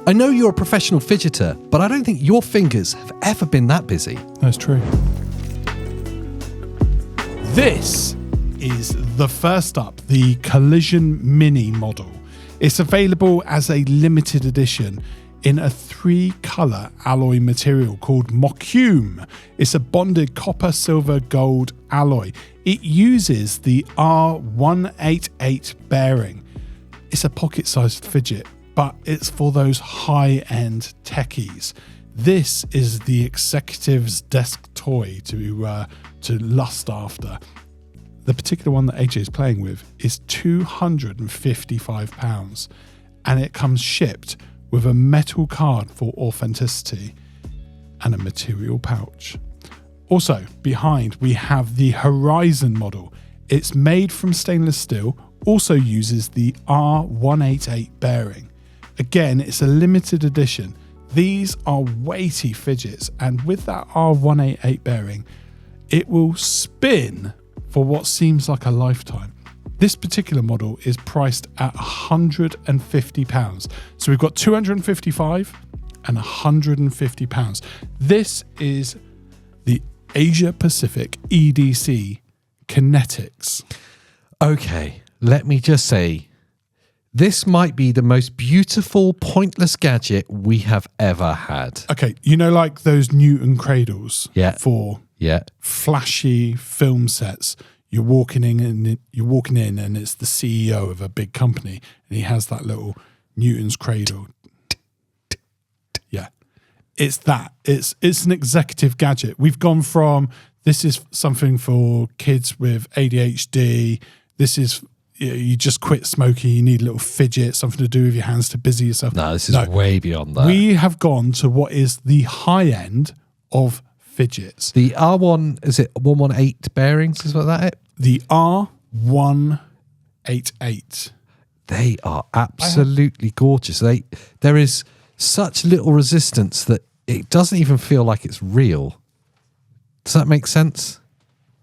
I know you're a professional fidgeter, but I don't think your fingers have ever been that busy. That's true. This is the first up, the Collision Mini model. It's available as a limited edition in a 3-colour alloy material called Mocume. It's a bonded copper, silver, gold alloy. It uses the R188 bearing. It's a pocket-sized fidget, but it's for those high-end techies. This is the executive's desk toy to lust after. The particular one that AJ is playing with is £255, and it comes shipped with a metal card for authenticity and a material pouch. Also, behind we have the Horizon model. It's made from stainless steel, also uses the R188 bearing. Again, it's a limited edition. These are weighty fidgets, and with that R188 bearing, it will spin for what seems like a lifetime. This particular model is priced at £150. So we've got £255 and £150. This is the Asia Pacific EDC Kinetics. Okay, let me just say, this might be the most beautiful, pointless gadget we have ever had. Okay, you know, like those Newton cradles for flashy film sets. You're walking in and it's the CEO of a big company and he has that little Newton's cradle. Yeah. It's that. It's an executive gadget. We've gone from, this is something for kids with ADHD. This is, you just quit smoking, you need a little fidget, something to do with your hands to busy yourself. No, this is way beyond that. We have gone to what is the high end of fidgets. The R1, is it 118 bearings? Is what that it? The R188. They are absolutely gorgeous. There is such little resistance that it doesn't even feel like it's real. Does that make sense?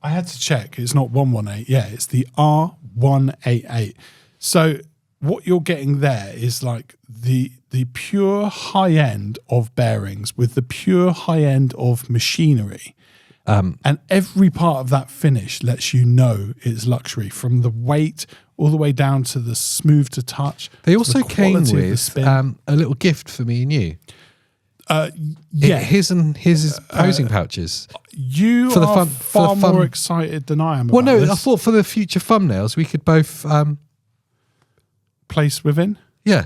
I had to check. It's not 118. Yeah, it's the R188. So what you're getting there is like the pure high end of bearings with the pure high end of machinery. And every part of that finish lets you know it's luxury, from the weight all the way down to the smooth to touch. They also came with a little gift for me and you. Yeah. His posing pouches. You are far more excited than I am about this. I thought for the future thumbnails we could both... place within? Yeah.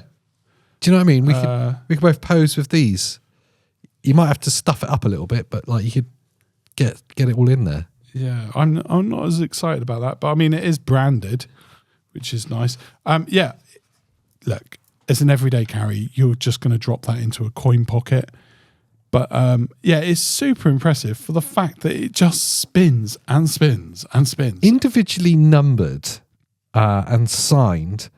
Do you know what I mean? We could both pose with these. You might have to stuff it up a little bit, but like you could get it all in there. Yeah, I'm not as excited about that, but I mean it is branded, which is nice. Yeah, look, as an everyday carry, you're just going to drop that into a coin pocket. But yeah, it's super impressive for the fact that it just spins and spins and spins. Individually numbered and signed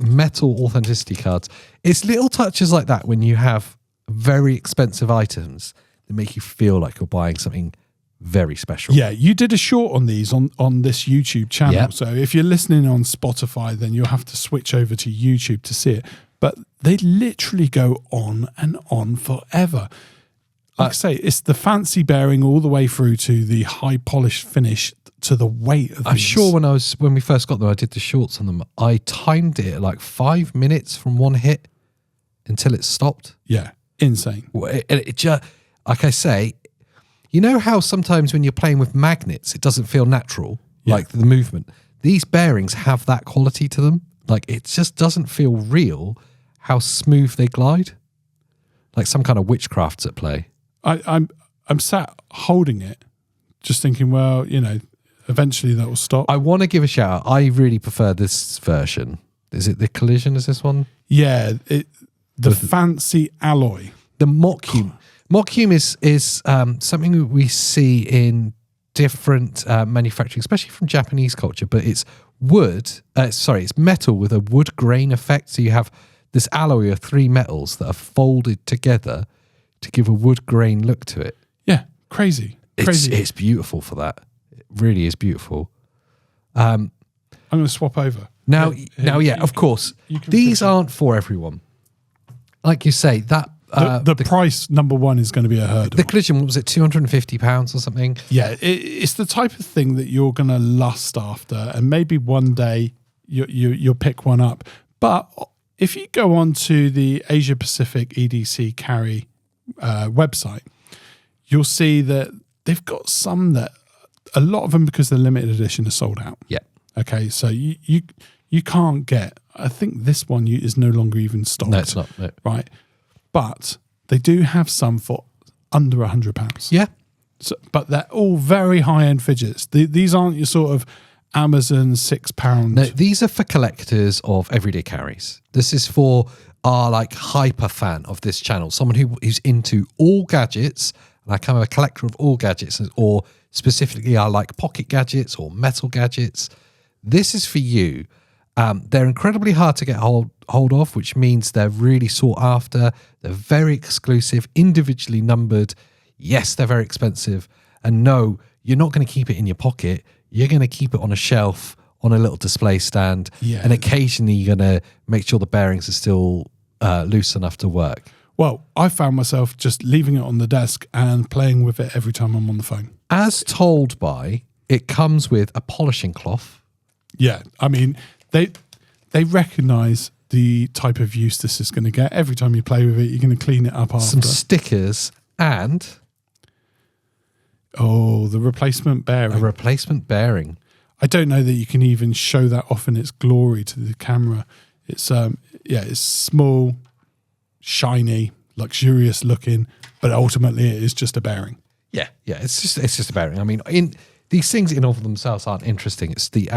metal authenticity cards. It's little touches like that when you have very expensive items that make you feel like you're buying something very special. Yeah, you did a short on these on this YouTube channel. Yep. So if you're listening on Spotify, then you'll have to switch over to YouTube to see it. But they literally go on and on forever. Like I say, it's the fancy bearing all the way through to the high polished finish to the weight of these. I'm sure when we first got them, I did the shorts on them. I timed it at like 5 minutes from one hit until it stopped. Yeah, insane. It just, like I say, you know how sometimes when you're playing with magnets, it doesn't feel natural, like the movement. These bearings have that quality to them. Like it just doesn't feel real how smooth they glide. Like some kind of witchcraft's at play. I'm sat holding it, just thinking, well, you know, eventually that will stop. I want to give a shout out. I really prefer this version. Is it the Collision? Is this one? Yeah, the fancy alloy. The Mocume. Mocume is something that we see in different manufacturing, especially from Japanese culture, but it's it's metal with a wood grain effect. So you have this alloy of 3 metals that are folded together to give a wood grain look to it. Yeah, crazy. It's beautiful for that. It really is beautiful. I'm going to swap over. Now, of course, these aren't for everyone. like you say, that the price, number one, is going to be a hurdle. the collision, what was it, £250 or something? Yeah, it's the type of thing that you're going to lust after, and maybe one day you'll pick one up. But if you go on to the Asia Pacific EDC Carry website, you'll see that they've got some that, a lot of them, because they're limited edition, are sold out. Yeah. Okay, so you can't get, I think this one is no longer even stocked. No, it's not. No. Right. But they do have some for under £100. Yeah. So, but they're all very high-end fidgets. These aren't your sort of Amazon £6. No, these are for collectors of everyday carries. This is for our like hyper fan of this channel, someone who's into all gadgets, like I'm a collector of all gadgets, or specifically I like pocket gadgets or metal gadgets. This is for you. They're incredibly hard to get hold of, which means they're really sought after. They're very exclusive, individually numbered. Yes, they're very expensive. And no, you're not going to keep it in your pocket. You're going to keep it on a shelf, on a little display stand. Yeah. And occasionally you're going to make sure the bearings are still loose enough to work. Well, I found myself just leaving it on the desk and playing with it every time I'm on the phone. As told by, it comes with a polishing cloth. Yeah, I mean, they recognise the type of use this is going to get. Every time you play with it, you're going to clean it up after. Some stickers and the replacement bearing. a replacement bearing. I don't know that you can even show that off in its glory to the camera. It's it's small, shiny, luxurious looking, but ultimately it is just a bearing. Yeah, it's just a bearing. I mean, these things in of themselves aren't interesting. It's the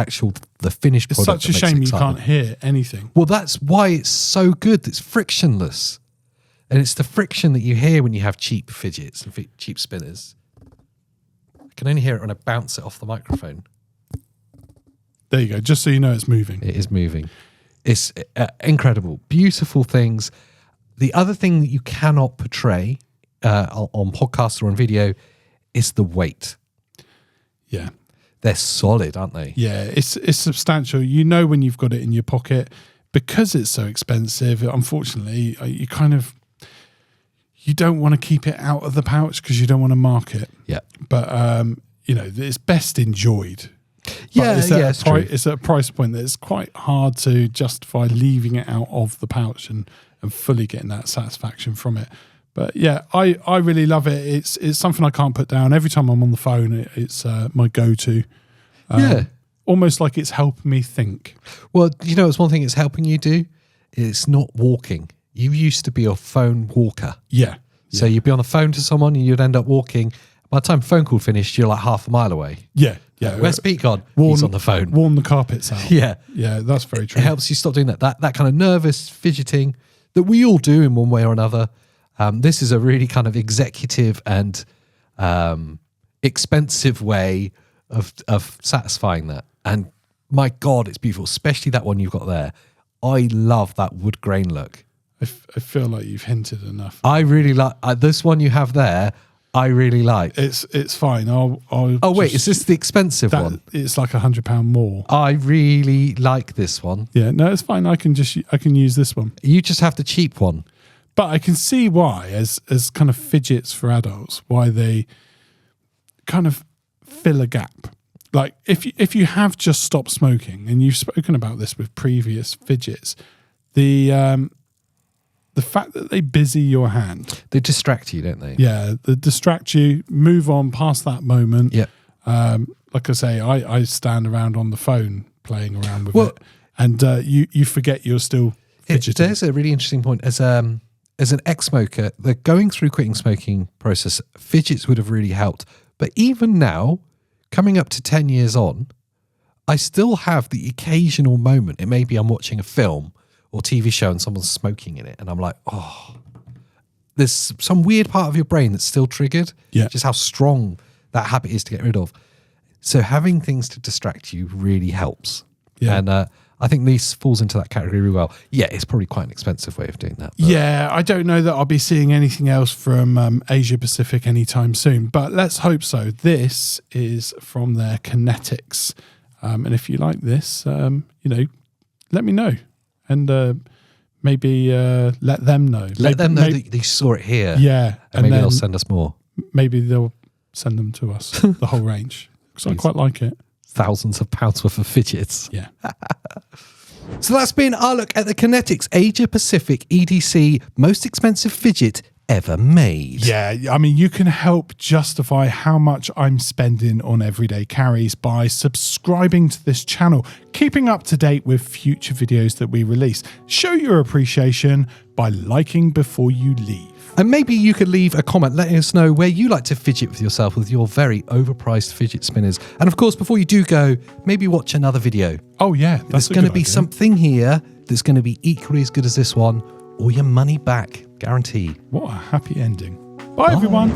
finished It's product. such a shame you can't hear anything. Well, that's why it's so good. It's frictionless. And it's the friction that you hear when you have cheap fidgets and cheap spinners. I can only hear it when I bounce it off the microphone. There you go. Just so you know it's moving. It is moving. It's incredible. Beautiful things. The other thing that you cannot portray on podcast or on video is the weight. Yeah. They're solid, aren't they? Yeah, it's substantial. You know when you've got it in your pocket, because it's so expensive, unfortunately, you don't want to keep it out of the pouch because you don't want to mark it. Yeah. But, it's best enjoyed. Yeah, it's at a price point that it's quite hard to justify leaving it out of the pouch and fully getting that satisfaction from it. But yeah, I really love it. It's something I can't put down. Every time I'm on the phone, it's my go-to. Almost like it's helping me think. Well, it's one thing it's helping you do. It's not walking. You used to be a phone walker. Yeah. So you'd be on the phone to someone and you'd end up walking. By the time phone call finished, you're like half a mile away. Yeah. Where's Pete gone? He's on the phone. Warm the carpets out. Yeah. Yeah, that's very true. It helps you stop doing that kind of nervous fidgeting that we all do in one way or another. This is a really kind of executive and expensive way of satisfying that. And my God, it's beautiful, especially that one you've got there. I love that wood grain look. I feel like you've hinted enough. I really like this one you have there. I really like. It's fine. Is this the expensive one? It's like £100 more. I really like this one. Yeah, no, it's fine. I can use this one. You just have the cheap one. But I can see why, as kind of fidgets for adults, why they kind of fill a gap. Like if you have just stopped smoking, and you've spoken about this with previous fidgets, the fact that they busy your hand, they distract you, don't they? Yeah, they distract you. Move on past that moment. Yeah. Like I say, I stand around on the phone playing around with it, and you forget you're still fidgeting. There's a really interesting point. As an ex-smoker, the going through quitting smoking process, fidgets would have really helped. But even now, coming up to 10 years on, I still have the occasional moment. It may be I'm watching a film or TV show and someone's smoking in it, and I'm like, oh, there's some weird part of your brain that's still triggered. Yeah. Just how strong that habit is to get rid of. So having things to distract you really helps. Yeah. And I think this falls into that category really well. Yeah, it's probably quite an expensive way of doing that. Yeah, I don't know that I'll be seeing anything else from Asia Pacific anytime soon, but let's hope so. This is from their Kinetics. And if you like this, let me know. And maybe let them know. Let them know that you saw it here. Yeah. And maybe they'll send us more. Maybe they'll send them to us, the whole range. Because I quite like it. Thousands of pounds worth of fidgets. Yeah. So that's been our look at the Kinetics Asia Pacific EDC most expensive fidget ever made. Yeah, I mean, you can help justify how much I'm spending on everyday carries by subscribing to this channel, keeping up to date with future videos that we release. Show your appreciation by liking before you leave. And maybe you could leave a comment letting us know where you like to fidget with yourself with your very overpriced fidget spinners. And of course, before you do go, maybe watch another video. Oh yeah, there's going to be something here that's going to be equally as good as this one, or your money back, guaranteed. What a happy ending. Bye. Everyone.